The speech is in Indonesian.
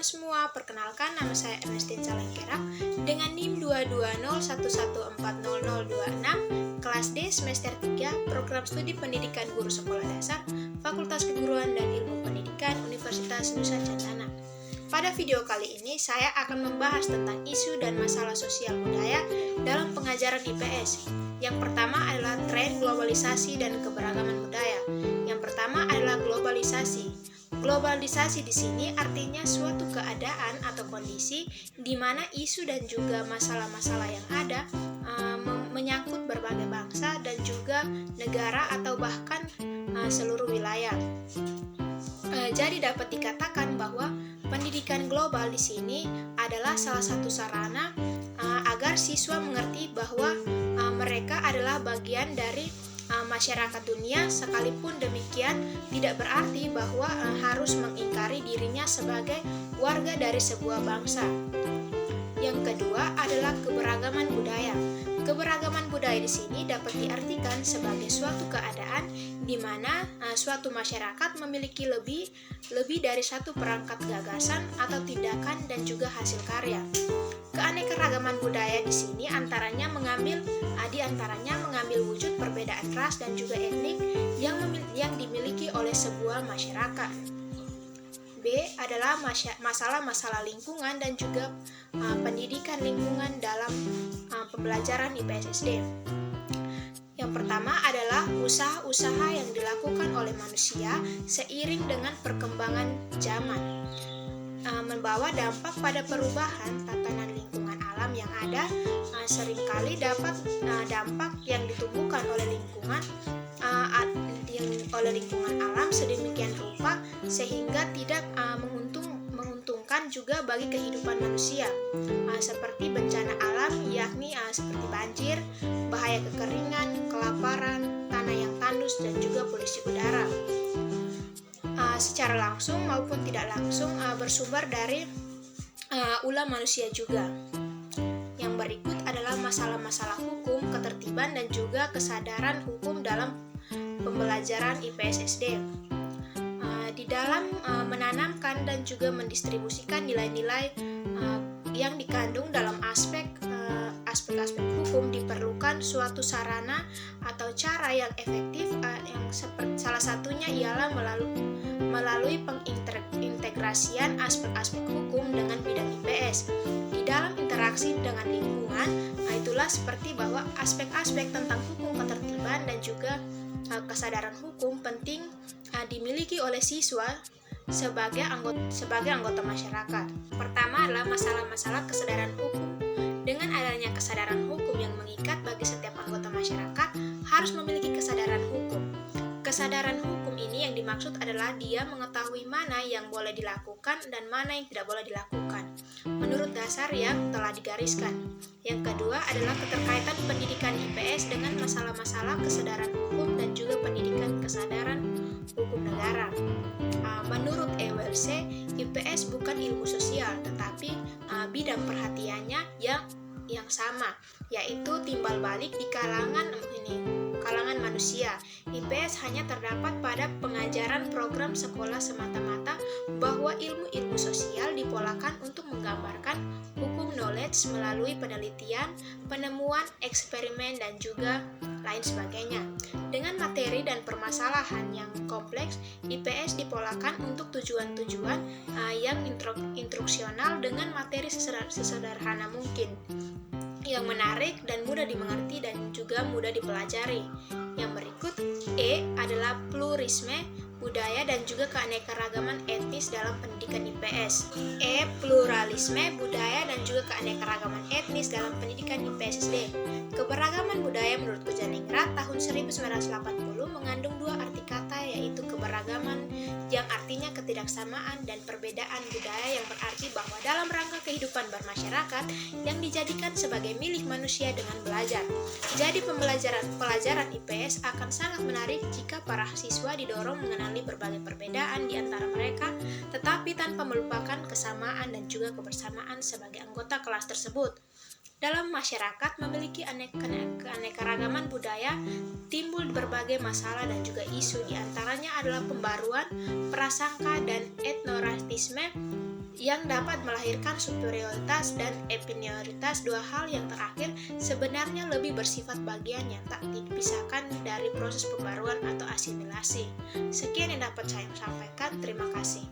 semua, perkenalkan nama saya Ernestine Salengkerak dengan NIM 22011140026, kelas D semester 3, program studi pendidikan guru sekolah dasar, Fakultas Keguruan dan Ilmu Pendidikan Universitas Nusa Cendana. Pada video kali ini, saya akan membahas tentang isu dan masalah sosial budaya dalam pengajaran IPS. Yang pertama adalah tren globalisasi dan keberagaman budaya. Yang pertama adalah globalisasi. Globalisasi di sini artinya suatu keadaan atau kondisi di mana isu dan juga masalah-masalah yang ada menyangkut berbagai bangsa dan juga negara atau bahkan seluruh wilayah. Jadi dapat dikatakan bahwa pendidikan global di sini adalah salah satu sarana agar siswa mengerti bahwa mereka adalah bagian dari masyarakat dunia, sekalipun demikian tidak berarti bahwa harus mengingkari dirinya sebagai warga dari sebuah bangsa. Yang kedua adalah keberagaman budaya. Keberagaman budaya di sini dapat diartikan sebagai suatu keadaan di mana suatu masyarakat memiliki lebih dari satu perangkat gagasan atau tindakan dan juga hasil karya. Keanekaragaman budaya di sini antaranya mengambil wujud perbedaan ras dan juga etnik yang dimiliki oleh sebuah masyarakat. B adalah masalah-masalah lingkungan dan juga pendidikan lingkungan dalam pembelajaran IPS SD. Yang pertama adalah usaha-usaha yang dilakukan oleh manusia seiring dengan perkembangan zaman, membawa dampak pada perubahan tatanan lingkungan alam yang ada. Seringkali dapat dampak yang ditumbuhkan oleh lingkungan alam sedemikian rupa sehingga tidak menguntungkan juga bagi kehidupan manusia, seperti bencana alam, yakni seperti banjir, bahaya kekeringan, kelaparan, tanah yang tandus, dan juga polusi udara. Secara langsung maupun tidak langsung bersumber dari ulah manusia juga. Yang berikut adalah masalah-masalah hukum, ketertiban, dan juga kesadaran hukum dalam pembelajaran IPS SD. Di dalam menanamkan dan juga mendistribusikan nilai-nilai yang dikandung dalam aspek-aspek hukum diperlukan suatu sarana atau cara yang efektif, salah satunya ialah melalui pengintegrasian aspek-aspek hukum dengan bidang IPS. Di dalam interaksi dengan lingkungan, itulah seperti bahwa aspek-aspek tentang hukum ketertiban dan juga kesadaran hukum penting dimiliki oleh siswa sebagai anggota masyarakat. Pertama adalah masalah-masalah kesadaran hukum. Dengan adanya kesadaran hukum yang mengikat bagi setiap anggota masyarakat harus memiliki kesadaran hukum. Kesadaran hukum ini yang dimaksud adalah dia mengetahui mana yang boleh dilakukan dan mana yang tidak boleh dilakukan menurut dasar yang telah digariskan. Yang kedua adalah keterkaitan pendidikan IPS dengan masalah-masalah kesadaran hukum dan juga pendidikan kesadaran hukum negara. Menurut EWLC, IPS bukan ilmu sosial, tetapi bidang perhatiannya yang sama, yaitu timbal balik di kalangan manusia. IPS hanya terdapat pada pengajaran program sekolah semata-mata bahwa ilmu-ilmu sosial dipolakan untuk menggambarkan hukum knowledge melalui penelitian, penemuan, eksperimen, dan juga lain sebagainya. Dengan materi dan permasalahan yang kompleks, IPS dipolakan untuk tujuan-tujuan yang instruksional dengan materi sesederhana mungkin, yang menarik dan mudah dimengerti dan juga mudah dipelajari. Yang berikut, E adalah pluralisme budaya dan juga keanekaragaman etnis dalam pendidikan IPS. E. Pluralisme budaya dan juga keanekaragaman etnis dalam pendidikan IPS SD. Keberagaman budaya menurut Pujaningrat tahun 1980 mengandung dua arti kata, yaitu keberagaman yang artinya ketidaksamaan dan perbedaan budaya yang berarti bahwa dalam rangka kehidupan bermasyarakat yang dijadikan sebagai milik manusia dengan belajar. Jadi pelajaran IPS akan sangat menarik jika para siswa didorong mengenali berbagai perbedaan di antara mereka, tetapi tanpa melupakan kesamaan dan juga kebersamaan sebagai anggota kelas tersebut. Dalam masyarakat memiliki keanekaragaman budaya, timbul berbagai masalah dan juga isu, di antaranya adalah pembaruan, prasangka, dan etnorasisme yang dapat melahirkan superioritas dan inferioritas. Dua hal yang terakhir sebenarnya lebih bersifat bagian yang tak dipisahkan dari proses pembaruan atau asimilasi. Sekian yang dapat saya sampaikan. Terima kasih.